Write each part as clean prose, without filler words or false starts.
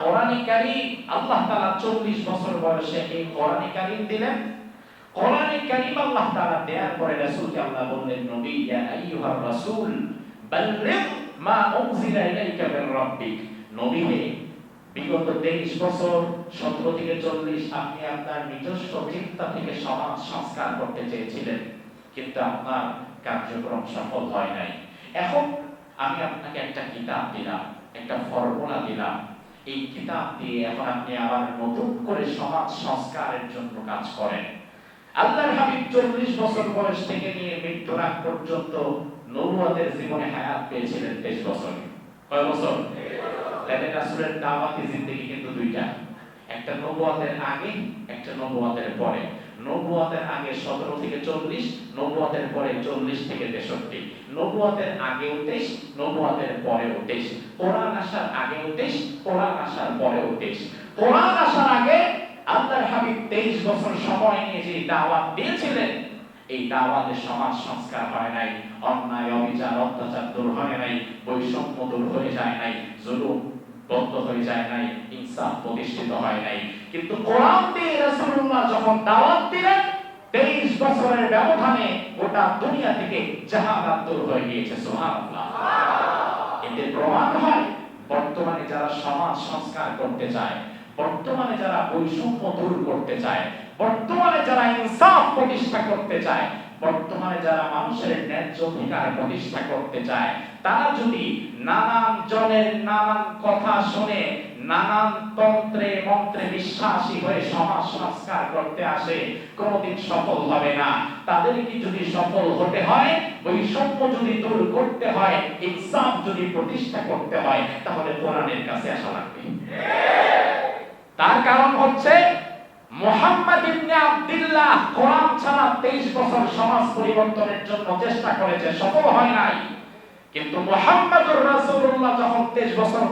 কোরআনে কারীম আল্লাহ তাআলা 40 বছর বয়সে এই কোরআনে কারীম দিলেন। কোরআনে কারীম আল্লাহ তাআলা দেওয়ার পরে রাসূলকে আল্লাহ বললেন, নবী ইয়া আইয়ুহার রাসূল বাল্লিগ মা উনজিলা ইলাইকা মির রাব্বিক। নবী হে, বিগত 23 বছর 17 থেকে 40 আপনি আপনার নিজস্ব চিন্তা থেকে সমাজ সংস্কার করতে চেয়েছিলেন, কিন্তু আপনার কার্যক্রম সফল হয় নাই। এখন আমি আপনাকে একটা কিতাব দিলাম, একটা ফর্মুলা দিলাম। এই কিতাব দিয়ে এখন আপনি আবার নতুন করে সমাজ সংস্কারের জন্য কাজ করেন। আল্লাহর হাবিব 40 বছর বয়স থেকে নিয়ে মৃত্যুর আগ পর্যন্ত নবুয়তের জীবনে হায়াত পেয়েছিলেন 23 বছর। কয় বছর? তাহলে রাসূলের দাওয়াতি জিন্দেগি কিন্তু দুইটা, একটা নবুয়তের আগে, একটা নবুয়তের পরে। নবুয়তের আগে 17 থেকে 40, নবুয়তের পরে 40 থেকে 63। নবুয়তের আগেও 23, নবুয়তের পরেও 23। কোরআন আসার আগেও 23, কোরআন আসার পরেও 23। কোরআন আসার আগে আল্লাহর হাবিব 23 বছর সময় নিয়ে যে দাওয়াত দিয়েছিলেন, এই দাওয়াতে সমাজ সংস্কার হয় নাই, অন্যায় অবিচার অত্যাচার দূর হয় নাই, বৈষম্য দূর হয়ে যায় নাই, জুলুম বন্ধ হয়ে যায় নাই, ইনসাফ প্রতিষ্ঠিত হয় নাই। কিন্তু কোরআন দিয়ে রাসূলুল্লাহ যখন দাওয়াত দিলেন, 23 বছরের ব্যবধানে গোটা দুনিয়া থেকে জাহালাত দূর হয়ে গিয়েছে। সুবহানাল্লাহ। এতে প্রমাণ হয় বর্তমানে যারা সমাজ সংস্কার করতে চায়, বর্তমানে যারা বৈষম্য দূর করতে চায়, বর্তমানে যারা ইনসাফ প্রতিষ্ঠা করতে চায়, বর্তমানে যারা মানুষের ন্যায্য অধিকার প্রতিষ্ঠা করতে চায়, তারা যদি নানান জনের নানান কথা শুনে নানান তন্ত্রে মন্ত্রে বিশ্বাসী হয়ে সমাজ সংস্কার করতে আসে, কোনোদিন সফল হবে না। তাদেরকে যদি সফল হতে হয়, বৈষম্য যদি দূর করতে হয়, ইনসাফ যদি প্রতিষ্ঠা করতে হয়, তাহলে কোরআনের কাছে আসা লাগবে। তার কারণ হচ্ছে মুহাম্মদ ইবনে আব্দুল্লাহ কোরআন ছাড়া 23 বছর সমাজ পরিবর্তনের জন্য চেষ্টা করেছে, সফল হয় নাই। কিন্তু মুহাম্মদুর রাসূলুল্লাহ যখন 23 বছর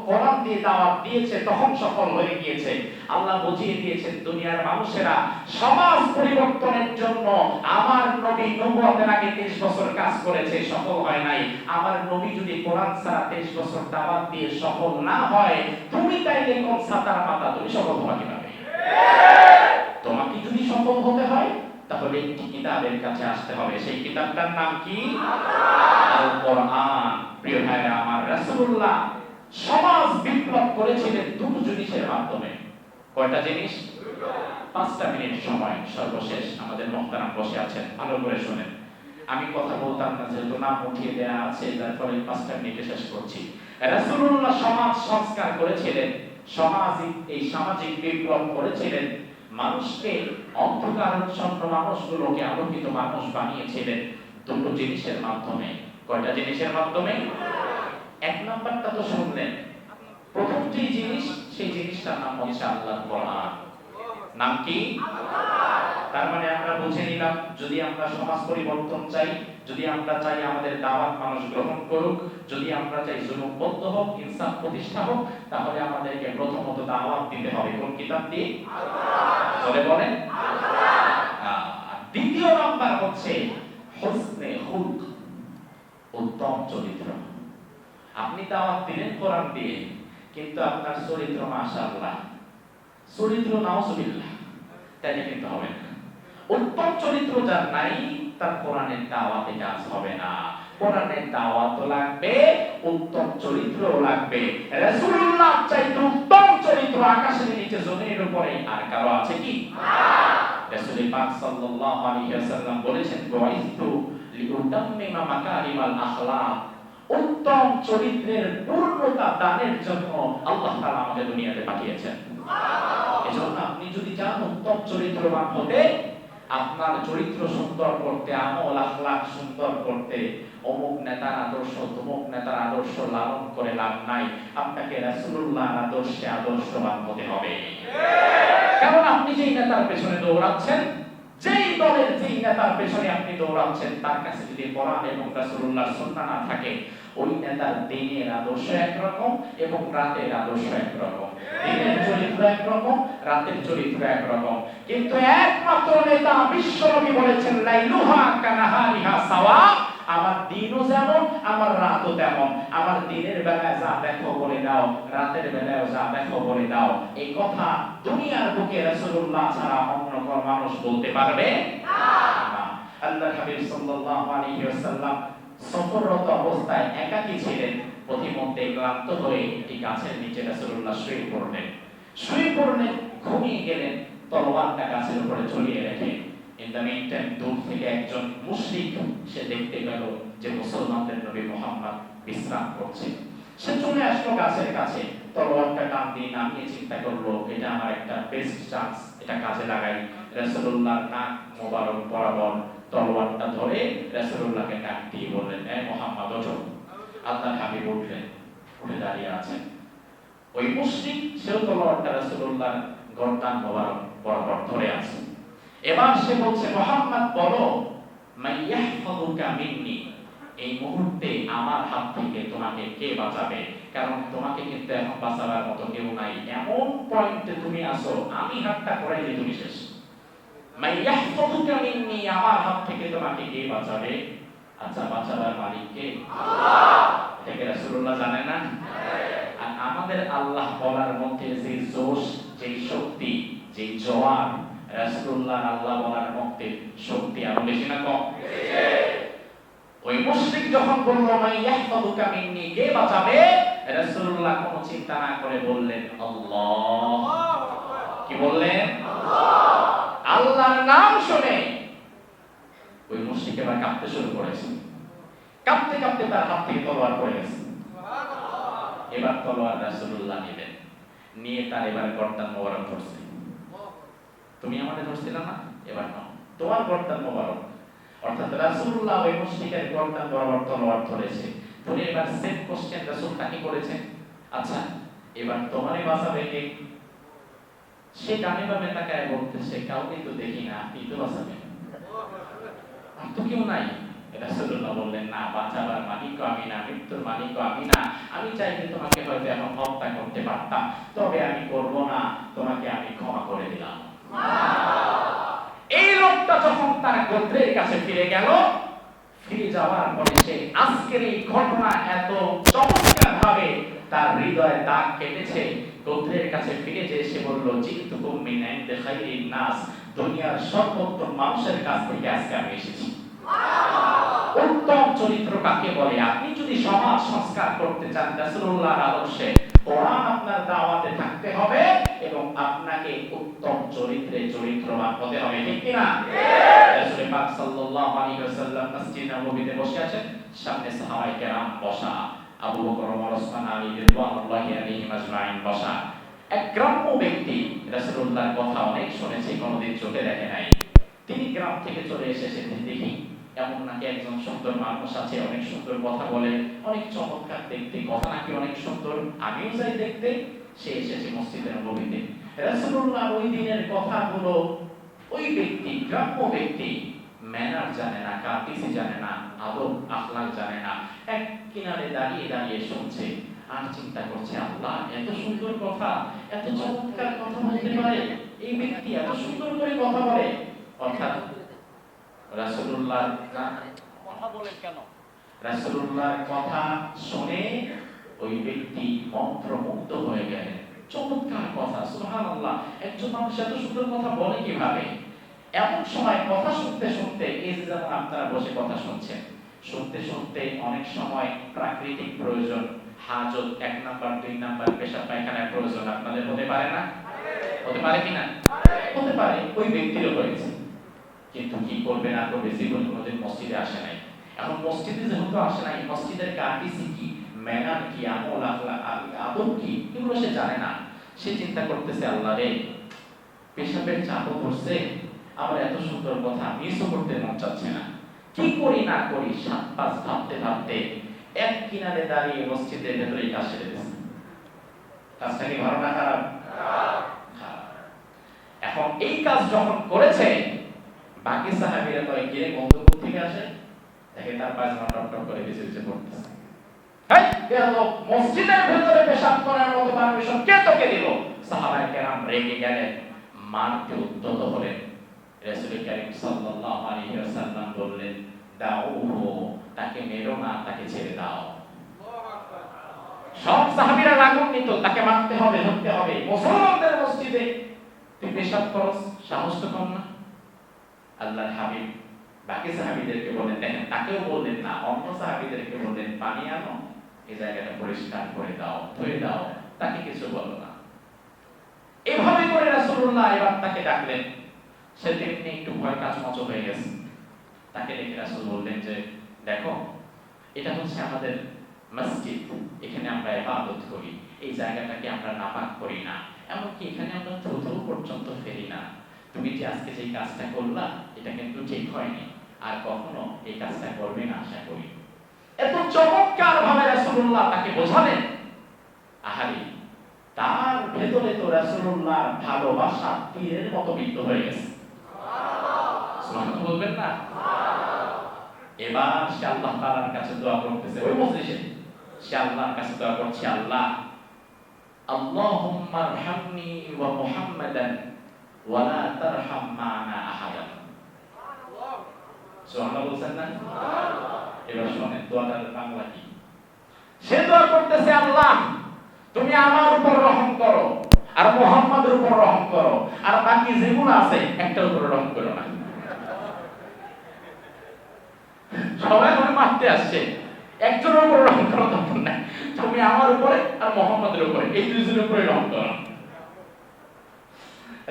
কোরআন দিয়ে দাওয়াত দিয়েছে, তখন সফল হয়ে গিয়েছে। আল্লাহ বুঝিয়ে দিয়েছেন দুনিয়ার মানুষেরা সমাজ পরিবর্তনের জন্য আমার নবী নবুয়তের আগে 23 বছর কাজ করেছে, সফল হয় নাই। আমার নবী যদি কোরআন ছাড়া 23 বছর দাওয়াত দিয়ে সফল না হয়, তুমি তাইলে কোন ছাতার পাতা, তুমি সফল হবা কিভাবে? তোমাকে যদি সফল হতে হয়, তাহলে একটি কিতাবের কাছে আসতে হবে। সেই কিতাবটার নাম কি? আল কোরআন। প্রিয় ভাইরা আমার, রাসূলুল্লাহ সমাজ বিপ্লব করেছিলেন দুটো জিনিসের মাধ্যমে। কয়টা জিনিস? 5টা মিনিট সময় সর্বশেষ। আমাদের মুহতারাম বসে আছেন, ভালো করে শুনেন। আমি কথা বলতাম না, যেহেতু নাম উঠিয়ে দেয়া আছে, যার ফলে 5টা মিনিটে শেষ করছি। রাসূলুল্লাহ সমাজ সংস্কার করেছিলেন, সামাজিক বিপ্লব করেছিলেন, মানুষকে অন্ধকারাচ্ছন্ন মানুষগুলোকে আলোকিত মানুষ বানিয়েছিলেন দুটো জিনিসের মাধ্যমে। কয়টা জিনিসের মাধ্যমে? এক নাম্বারটা তো শুনলেন। প্রথম যে জিনিস, সেই জিনিসটার নাম হচ্ছে আল্লাহর কোরআন। নাম কি? তার মানে আমরা বুঝে নিলাম, যদি আমরা সমাজ পরিবর্তন চাই, যদি আমরা চাই আমাদের দাওয়াত মানুষ গ্রহণ করুক, যদি আমরা চাই জুলুম বন্ধ হোক, ইনসাফ প্রতিষ্ঠা হোক, তাহলে আমাদেরকে প্রথমত দাওয়াত দিতে হবে কোন কিতাব দিয়ে? বলে বলেন। দ্বিতীয় নাম্বার হচ্ছে হুসনে খুলক, উত্তম চরিত্র। আপনি দাওয়াত দিলেন কোরআন দিয়ে, কিন্তু আপনার চরিত্র মাশাআল্লাহ, চরিত্র নাউজুবিল্লাহ, তাই কিন্তু হবে না। উত্তম চরিত্র যার নাই, তার কোরআনের দাওয়াতে কাজ হবে না। কোরআনের দাওয়াতও লাগবে, উত্তম চরিত্রও লাগবে। রাসূলুল্লাহ চাইতে উত্তম চরিত্র আকাশের নিচে জমিনের উপরে আর কারো আছে কি? রাসূল পাক সাল্লাল্লাহু আলাইহি ওয়াসাল্লাম বলেছেন, বুইসতু লিউতাম্মিমা মাকারিমাল আখলাক। উত্তম চরিত্রের পূর্ণতা দানের জন্য আল্লাহ তাআলা আমাকে দুনিয়াতে পাঠিয়েছেন। এজন্য আপনি যদি চান উত্তম চরিত্রবান হতে, আপনার চরিত্র সুন্দর করতে, আমল আখলাক সুন্দর করতে, অমুক নেতার আদর্শ তমুক নেতার আদর্শ লালন করে লাভ নাই। আপনাকে রাসূলুল্লাহর আদর্শে আদর্শবান হতে হবে। কারণ আপনি যেই নেতার পেছনে দৌড়াচ্ছেন, যেই দলের যেই নেতার পেছনে আপনি দৌড়াচ্ছেন, তার কাছে যদি কোরআন এবং রাসূলুল্লাহর সুন্নাহ না থাকে, ওই নেতার দিনের আদর্শ একরকম এবং রাতের আদর্শ একরকম। দিনের চরিত্র একরকম, রাতের চরিত্র একরকম। কিন্তু একমাত্র নেতা, বিশ্বনবী বলেছেন, লাইলুহা কানাহারিহা সাওয়া, আমার দিনও যেমন আমার রাতও তেমন, আমার দিনের বেলায় যা দেখো বলে দাও, রাতের বেলায় যা দেখো বলে দাও। এই কথা দুনিয়ার বুকে রাসূলুল্লাহ ছাড়া অন্য কোন মানুষ বলতে পারবে না। আল্লাহর হাবিব সাল্লাল্লাহু আলাইহি ওয়াসাল্লাম সফররত অবস্থায় একাকী ছিলেন। পথিমধ্যে ক্লান্ত হয়ে একটি গাছের নিচে রাসূলুল্লাহ শুয়ে পড়লেন। ঘুমিয়ে গেলেন, তলোয়ারটা গাছের উপরে ঝুলিয়ে রেখে। ইন দ্য মিন টাইম দূর থেকে একজন মুশরিক সে দেখতে পেল যে মুসলমানদের নবী মুহাম্মদ বিশ্রাম করছে। সে চলে আসলো গাছের কাছে, তলোয়ারটা টান দিয়ে নামিয়ে চিন্তা করলো এটা আমার একটা বেস্ট চান্স, এটা কাজে লাগাই। রাসূলুল্লাহর নাক মোবারক বরাবর তলোয়ারটা ধরে রাসূলুল্লাহকে ডাক দিয়ে বললেন, এ মুহাম্মদ ওঠো। আল্লাহর হাবিব উঠলেন, উঠে দাঁড়িয়ে আছেন। ওই মুশরিক সেও তলোয়ারটা রাসূলুল্লাহর গর্দান মোবারক বরাবর ধরে আছে। এবার সে বলছে, মুহাম্মদ বলো, মাইয়াহফাযুকা মিন্নি, এই মুহূর্তে আমার হাত থেকে তোমাকে কে বাঁচাবে? কারণ তোমাকে কিন্তু এখন বাঁচাবার মতো কেউ নাই। এমন পয়েন্টে তুমি আসো, আমি হাতটা করাইলে তুমি শেষ। মাইয়াহফাযুকা মিন্নি, আমার হাত থেকে তোমাকে কে বাঁচাবে? আচ্ছা, বাঁচাবার মালিক কে? আল্লাহ। এটা কি রাসূলুল্লাহ জানেন না? আর আমাদের আল্লাহ বলার মধ্যে যে জোশ, যে শক্তি, যে জোয়ার, রাসূলুল্লাহ আল্লাহ বলার মধ্যে শক্তি আরো বেশি না কম? ওই মুশরিক যখন বলল মাইয়াহফাযুকা মিন্নি, কে বাঁচাবে? রাসূলুল্লাহ কোনো চিন্তা না করে বললেন আল্লাহ। কি বললেন? আল্লাহ। আল্লাহর নাম শুনে ওই মুশরিক এবার কাঁপতে শুরু করেছে। কাঁপতে কাঁপতে তার হাত থেকে তলোয়ার পড়ে গেছে। এবার তলোয়ার রাসূলুল্লাহ নিলেন, নিয়ে তার এবার গর্দান মোবারক ধরছে। তুমি আমাদের ধরছিলে না, এবার নাও তোমার গর্দান মোবারক। অর্থাৎ রাসূলুল্লাহ ওই মুশরিকের গর্দান বরাবর তলোয়ার ধরেছে। ধরে এবার সেম কোশ্চেন রাসূল তাকে করেছেন, আচ্ছা এবার তোমারে বাঁচাবে কে? সে ডানে বামে তাকায় বলতেছে, কাউকে তো দেখি না, আপনি তো বাঁচাবেন, আর তো কেউ নাই। রাসূলুল্লাহ বললেন, না, বাঁচাবার মালিক আমি না, মৃত্যুর মালিক আমি না। আমি চাইলে তোমাকে হয়তো এখন হত্যা করতে পারতাম, তবে আমি করব না, তোমাকে আমি ক্ষমা করে দিলাম। এই লোকটা যখন তার গোত্রের কাছে ফিরে গেল, ফিরে যাওয়ার পরে সে আজকের এই ঘটনা এত চমৎকার ভাবে তার হৃদয়ে দাগ কেটেছে। গোত্রের কাছে ফিরে যে সে বলল, জিতুকুম মিন ইনদি খাইরিন নাস, দুনিয়ার সর্বোত্তম মানুষের কাছ থেকে আজকে আমি এসেছি। উত্তম চরিত্র কাকে বলে? আপনি যদি সমাজ সংস্কার করতে চান রাসূলুল্লাহর আদর্শে, কোরআন আপনার দাওয়াতে থাকতে হবে এবং আপনাকে উত্তম চরিত্রে চরিত্রবান হতে হবে, ঠিক কি না? রাসূল পাক সাল্লাল্লাহু আলাইহি ওয়াসাল্লাম মসজিদে নববীতে বসে আছেন, সামনে সাহাবায়ে কেরাম বসা, আবু বকর, ওমর, ওসমান, আলী রাদিয়াল্লাহু আলাইহিম আজমাইন বসা। এক গ্রাম্য ব্যক্তি রাসূলুল্লাহর কথা অনেক শুনেছে, কোনোদিন চোখে দেখে নাই। তিনি গ্রাম থেকে চলে এসেছেন, দেখি এমন নাকি একজন সুন্দর মানুষ আছে, অনেক সুন্দর কথা বলে, অনেক চমৎকার দেখতে, কথা নাকি অনেক সুন্দর, আমিও যাই দেখতে। সে এসেছে মসজিদে নববীতে। রাসূলুল্লাহ ওই দিনের কথাগুলো ওই ব্যক্তি, গ্রাম্য ব্যক্তি, ম্যানার জানে না, কাটিসি জানে না, আদব আখলাক জানে না, এক কিনারে দাঁড়িয়ে দাঁড়িয়ে শুনছে আর চিন্তা করছে, আল্লাহ এত সুন্দর কথা, এত চমৎকার কথা বলতে পারে এই ব্যক্তি, এত সুন্দর করে কথা বলে। অর্থাৎ রাসূলুল্লাহর কথা বলেন কেন? রাসূলুল্লাহর কথা শুনে ওই ব্যক্তি মন্ত্রমুগ্ধ হয়ে গেলেন। চমৎকার কথা, সুবহানাল্লাহ, একজন মানুষ এত সুন্দর কথা বলে কিভাবে? এমন সময় কথা শুনতে শুনতে, এই যে যেমন আপনারা বসে কথা শুনছেন, শুনতে শুনতে অনেক সময় প্রাকৃতিক প্রয়োজন, হাজত, 1 নাম্বার 2 নাম্বার পেশাব পায়খানার প্রয়োজন আপনাদের হতে পারে না? হতে পারে কিনা? হতে পারে, ওই ব্যক্তিরও হয়েছে। কিন্তু কি করবে না করবে, জীবন কোনোদিন মসজিদে আসে নাই। এখন মসজিদে যেহেতু আসে নাই, মসজিদের কাটিসি কি, ম্যানার কি, আমল আখলাক, আদব কি, এগুলো সে জানে না। সে চিন্তা করতেছে, আল্লাহ রে, পেশাবের চাপও ধরছে, আবার এত সুন্দর কথা মিসও করতে মন চাচ্ছে না, কি করি না করি। 7-5 ভাবতে ভাবতে এক কিনারে দাঁড়িয়ে মসজিদের ভেতরে কাজ সেরে দিয়েছে। কাজটা কি ভালো না খারাপ? এখন এই কাজ যখন করেছে, বাকি সাহাবীরা তো গিয়ে বন্ধু থেকে আসে, দেখে তার পায়জামা টপ টপ করে বেঁচে বেঁচে পড়তেছে। এই গেল মসজিদের ভেতরে পেশাব করার মতো পারমিশন কে তোকে দিল? সাহাবায়ে কেরাম রেগে গেলেন, মারতে উদ্যত হলেন। রাসূল কারীম সাল্লাল্লাহু আলাইহি ওয়াসাল্লাম বললেন, দাউহু তাকে মেরো না, তাকে ছেড়ে দাও। সব সাহাবীরা রাগান্বিত, তাকে মারতে হবে, ধরতে হবে। মুসলমানদের মসজিদে তুই পেশাব করস, সাহস তো কম না। আল্লাহর হাবিব বাকি সাহাবীদেরকে বলেন, দেখেন তাকেও বললেন না, অন্য সাহাবীদেরকে বললেন পানি আনো, এই জায়গাটা পরিষ্কার করে দাও, ধুয়ে দাও, তাকে কিছু বলো না। এভাবে করে রাসূলুল্লাহ এবার তাকে ডাকলেন। সে তেমনি একটু ভয় কাচমচ হয়ে গেছে। তাকে দেখে রাসূল বললেন যে দেখো, এটা হচ্ছে আমাদের মসজিদ, এখানে আমরা ইবাদত করি, এই জায়গাটাকে আমরা নাপাক করি না, এমনকি এখানে আমরা থুথু পর্যন্ত ফেলি না। তুমি যে আজকে যে কাজটা করলা, এটা কিন্তু ঠিক হয়নি, আর কখনো এই কাজটা করবে না আশা করি। এত চমৎকার ভাবে রাসূলুল্লাহ তাকে বোঝালেন। আহারে, তার ভেতরে তো রাসূলুল্লাহর ভালোবাসা তীরের মতো বিদ্ধ হয়ে গেছে। সুবহানাল্লাহ বলবেন না? এবার সে আল্লাহ তাআলার কাছে দোয়া করতেছে, ওই মজলিসে সে আল্লাহর কাছে দোয়া করছে, আল্লাহ আল্লাহুম্মা আরহামনি ওয়া মুহাম্মাদান ওয়া লা তারহাম মা'না আহাদান। সুবহানাল্লাহ বলছেন না? এবার শুনেন দোয়াটার বাংলা কি। সে দোয়া করতেছে, আল্লাহ তুমি আমার উপর রহম করো, আর মুহাম্মাদের উপর রহম করো, আর বাকি যেগুলো আছে একটার উপর রহম করো না। সবাই মনে মারতে আসছে, একজনের উপর রহম করো তখন না, তুমি আমার উপরে আর মুহাম্মাদের উপরে, এই দুইজনের উপরে রহম করো।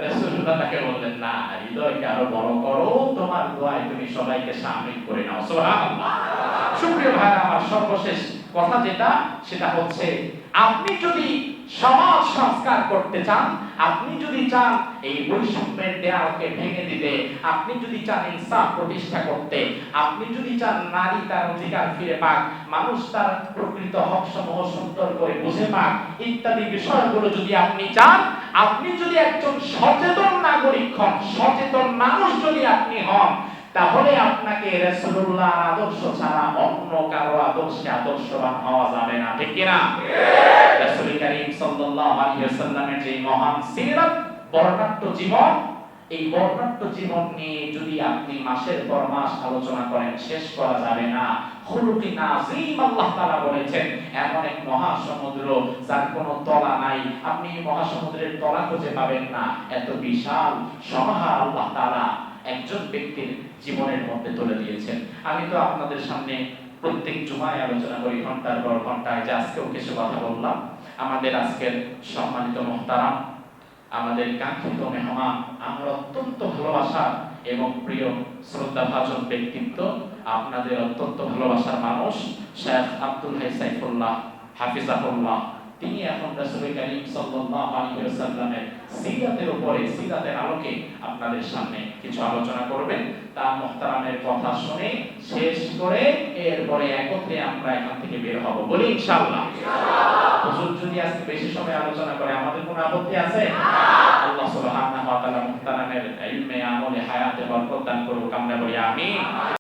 রাসূলুল্লাহ তাকে বললেন, না, হৃদয়কে আরো বড় করো, তোমার দোয়ায় তুমি সবাইকে শামিল করে নাও। সুবহানাল্লাহ। সুপ্রিয় ভাইরা আমার, সর্বশেষ কথা যেটা, সেটা হচ্ছে আপনি যদি সমাজ সংস্কার করতে চান, আপনি যদি চান এই বৈষম্যের দেয়ালকে ভেঙে দিতে, আপনি যদি চান ইনসাফ প্রতিষ্ঠা করতে, আপনি যদি চান নারী তার অধিকার ফিরে পাক, মানুষ তার প্রকৃত হক সমূহ সুন্দর করে বুঝে পাক, ইত্যাদি বিষয়গুলো যদি আপনি চান, আপনি যদি একজন সচেতন নাগরিক হন, সচেতন মানুষ যদি আপনি হন, তাহলে আপনাকে রাসূলুল্লাহর আদর্শ ছাড়া অন্য কারো আদর্শে আদর্শবান হওয়া যাবে না, ঠিক কি না? রাসূল করিম সাল্লাল্লাহু আলাইহি ওয়াসাল্লামের যে মহান সিরাত, বর্ণাঢ্য জীবন, এই বর্ণাঢ্য জীবন নিয়ে যদি আপনি মাসের পর মাস আলোচনা করেন, শেষ করা যাবে না। খুলুকি নাযীম, আল্লাহ তাআলা বলেছেন, এমন এক মহাসমুদ্র যার কোনো তলা নাই, আপনি এই মহাসমুদ্রের তলা খুঁজে পাবেন না। এত বিশাল সমাহার আল্লাহ তাআলা একজন ব্যক্তির জীবনের মধ্যে তুলে দিয়েছেন। আমি তো আপনাদের সামনে প্রত্যেক জুমায় আলোচনা করি ঘন্টার পর ঘন্টা, যে আজকেও কিছু কথা বললাম। আমাদের আজকের সম্মানিত মুহতারাম, আমাদের কাঙ্ক্ষিত মেহমান, আমরা অত্যন্ত ভালোবাসার এবং প্রিয় শ্রদ্ধাভাজন ব্যক্তিত্ব, আপনাদের অত্যন্ত ভালোবাসার মানুষ শেখ আব্দুল হাই সাইফুল্লাহ হাফিজাহুল্লাহ, তিনি এখন রাসূল করিম সাল্লাল্লাহু আলাইহি ওয়াসাল্লামের সিরাতের উপরে, সিরাতের আলোকে আপনাদের সামনে কিছু আলোচনা করবেন। তার মুহতারামের কথা শুনে শেষ করে এরপরে একত্রে আমরা এখান থেকে বের হব, বলি ইনশাআল্লাহ। হুজুর যদি আজকে বেশি সময় আলোচনা করে আমাদের কোনো আপত্তি আছে? আল্লাহ সুবহানাহু ওয়া তাআলা মুহতারামের ইলমে, আমলে, হায়াতে বরকত দান করুক, আমরা বলি আমিন।